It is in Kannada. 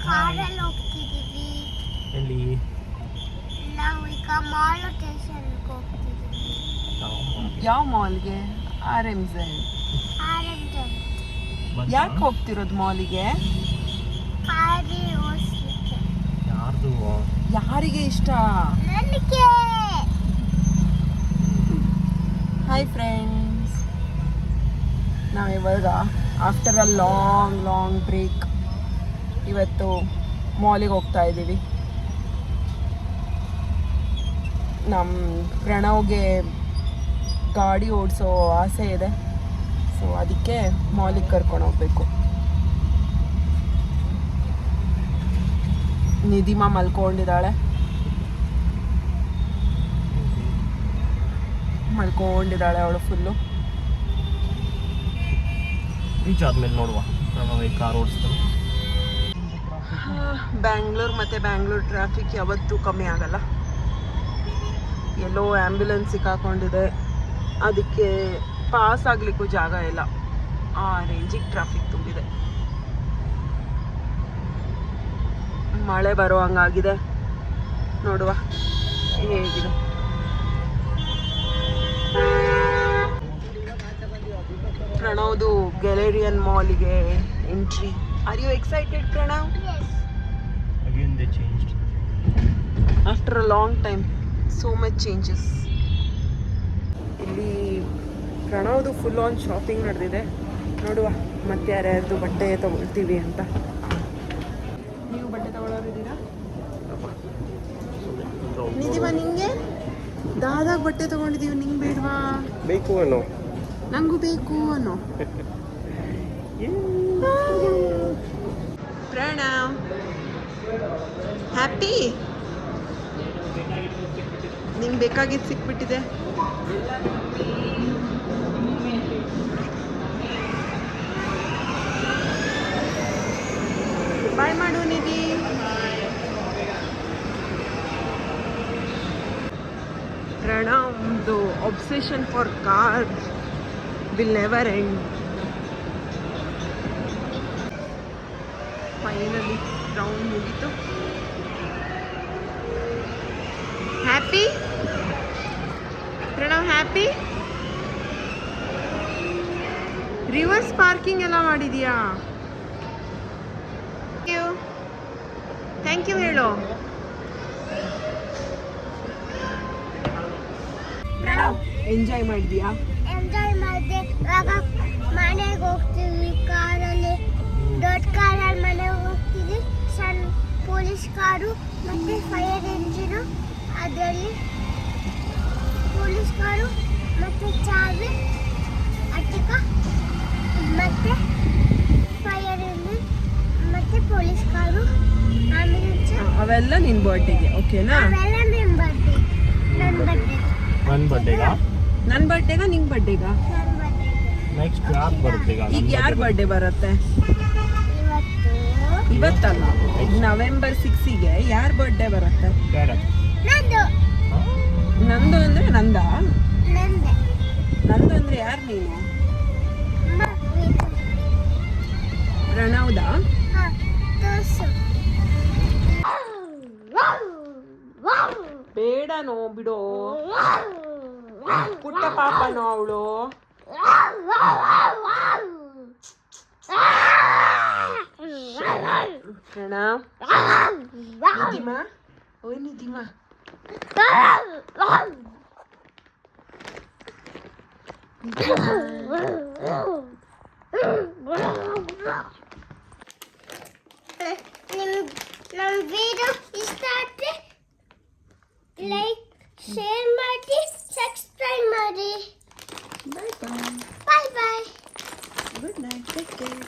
ಕಾರಲ್ಲಿ ಹೋಗ್ತಿದೀವಿ. ಎಲ್ಲಿ? ನಾವು ಈಗ ಮಾಲ್ ಸ್ಟೇಷನ್ಗೆ ಹೋಗ್ತಿದೀವಿ. ಯಾವ ಮಾಲ್ಗೆ? RMZ. ಯಾಕೆ ಹೋಗ್ತಿರೋದು ಮಾಲಿಗೆ? ಕಾರಿ ಓಡಿಸ್ಲಿಕ್ಕೆ. ಯಾರ್ದು? ಯಾರಿಗೆ ಇಷ್ಟ? ನನಗೆ. ಹಾಯ್ ಫ್ರೆಂಡ್ಸ್, ನಾವಿವಾಗ ಆಫ್ಟರ್ ಅ ಲಾಂಗ್ ಬ್ರೇಕ್ ಇವತ್ತು ಮಾಲಿಗೆ ಹೋಗ್ತಾ ಇದ್ದೀವಿ. ನಮ್ಮ ಪ್ರಣವ್ಗೆ ಗಾಡಿ ಓಡಿಸೋ ಆಸೆ ಇದೆ, ಸೊ ಅದಕ್ಕೆ ಮಾಲಿಗೆ ಕರ್ಕೊಂಡು ಹೋಗ್ಬೇಕು. ನಿಧಿಮಾ ಮಲ್ಕೊಂಡಿದ್ದಾಳೆ ಅವಳು ಫುಲ್ಲು. ರೀಚ್ ಆದ್ಮೇಲೆ ನೋಡುವ, ನಾವು ಈ ಕಾರ್ ಓಡಿಸ್ತಾರೆ. ಬ್ಯಾಂಗ್ಳೂರ್ ಟ್ರಾಫಿಕ್ ಯಾವತ್ತೂ ಕಮ್ಮಿ ಆಗಲ್ಲ. ಎಲ್ಲೋ ಆ್ಯಂಬ್ಯುಲೆನ್ಸ್ ಸಿಕ್ಕಾಕೊಂಡಿದೆ, ಅದಕ್ಕೆ ಪಾಸ್ ಆಗಲಿಕ್ಕೂ ಜಾಗ ಇಲ್ಲ, ಆ ರೇಂಜಿಗೆ ಟ್ರಾಫಿಕ್ ತುಂಬಿದೆ. ಮಳೆ ಬರೋ ಹಂಗಾಗಿದೆ, ನೋಡುವ ಹೇಗಿದೆ. ಪ್ರಣವ್ದು ಗ್ಯಾಲೇರಿಯನ್ ಮಾಲಿಗೆ entry. Are you excited Pranav? Again they changed. After a long time so much changes. ಇಲ್ಲಿ ಪ್ರಣವ್ದು ಫುಲ್ ಆನ್ ಶಾಪಿಂಗ್ ನಡೆದಿದೆ. ನೋಡುವ ಮತ್ತೆ ಯಾರ್ಯಾರ್ದು ಬಟ್ಟೆ ತಗೊಳ್ತೀವಿ ಅಂತ. ನೀವು ಬಟ್ಟೆ ತಗೊಳ್ಳೋರಿದ್ದೀರಾ? ನಿಧಿಮಾ, ನಿಂಗೆ ದಾದಾಗ ಬಟ್ಟೆ ತಗೊಂಡಿದ್ದೀವಿ, ನಿಂಗೆ ಬೇಡವಾ? ಬೇಕು ಅನ್ನೋ, ನಂಗೂ ಬೇಕು ಅನ್ನೋ. ಪ್ರಣವ್ ಹ್ಯಾಪಿ? ನಿಂಗೆ ಬೇಕಾಗಿದ್ದು ಸಿಕ್ಬಿಟ್ಟಿದೆ. ಬಾಯ್ ಮಾಡು ನಿಧಿ. ಪ್ರಣವ್ದು obsession for car will never end. Finally round ಮುಗೀತು. Happy Pranav? Happy? Reverse parking ಎಲ್ಲ ಮಾಡಿದೀಯಾ? ಥ್ಯಾಂಕ್ ಯು ಹೇಳು. ಎಂಜಾಯ್ ಮಾಡಿದ್ಯಾ? ಎಂಜಾಯ್ ಮಾಡಿದೆ. ಇವಾಗ ಮನೆಗೆ ಹೋಗ್ತೀವಿ ಕಾರಲ್ಲಿ. ದೊಡ್ಡ ಕಾರಲ್ಲಿ ಮನೆಗೆ ಹೋಗ್ತೀವಿ. ಸಣ್ಣ ಪೊಲೀಸ್ ಕಾರು ಮತ್ತು ಫೈರ್ ಎಂಜಿನು, ಅದರಲ್ಲಿ ಪೊಲೀಸ್ ಕಾರು ಮತ್ತು ಚಾವಿ, ಅಟಿಕ ಮತ್ತು ಫೈರ್ ಎಂಜಿನ್ ಮತ್ತು ಪೊಲೀಸ್ ಕಾರು, ಆಂಬ್ಯುಲೆನ್ಸ್. ಅವೆಲ್ಲ ನಿನ್ನ ಬರ್ಡೇಗೆ, ಓಕೆನಾ? ಅವೆಲ್ಲ ನಿಮ್ಮ ಬರ್ಡೇ. ನನ್ನ ಬರ್ಡೇ. ನನ್ನ ಬರ್ಡೇಗ? ನನ್ನ ಬರ್ಡೇಗ ನಿಂಗೆ ಬರ್ಡೇಗ? ನನ್ನ ಬರ್ಡೇ. ನೆಕ್ಸ್ಟ್ ಯಾರು ಬರುತ್ತೆ? ಈಗ ಯಾರ ಬರ್ಡೇ ಬರುತ್ತೆ? ಇವತ್ತು ಇವತ್ತಲ್ಲ, ಈಗ November 6ಗೆ ಯಾರ ಬರ್ಡೇ ಬರುತ್ತೆ? ನಂದು. ನಂದು ಅಂದ್ರೆ ನಂದ? ನಂದೆ. ನಂದು ಅಂದ್ರೆ ಯಾರು ನೀನು? ಪ್ರಣವ್ದಾ? ತೋರ್ಸು. ಬೇಡನೋ ಬಿಡೋ, ಪುಟ್ಟ ಪಾಪನೋ ಅವಳು. ಪ್ರಣವ್, ನಿಧಿಮಾ, ಓಯ್ ನಿಧಿಮಾ. ನಮ್ಮ ವಿಡಿಯೋ ಇಷ್ಟ ಆದರೆ ಲೈಕ್, ಶೇರ್ ಮಾಡಿ, ಸಬ್ಸ್ಕ್ರೈಬ್ ಮಾಡಿ. Bye bye. Bye bye. Good night, take care.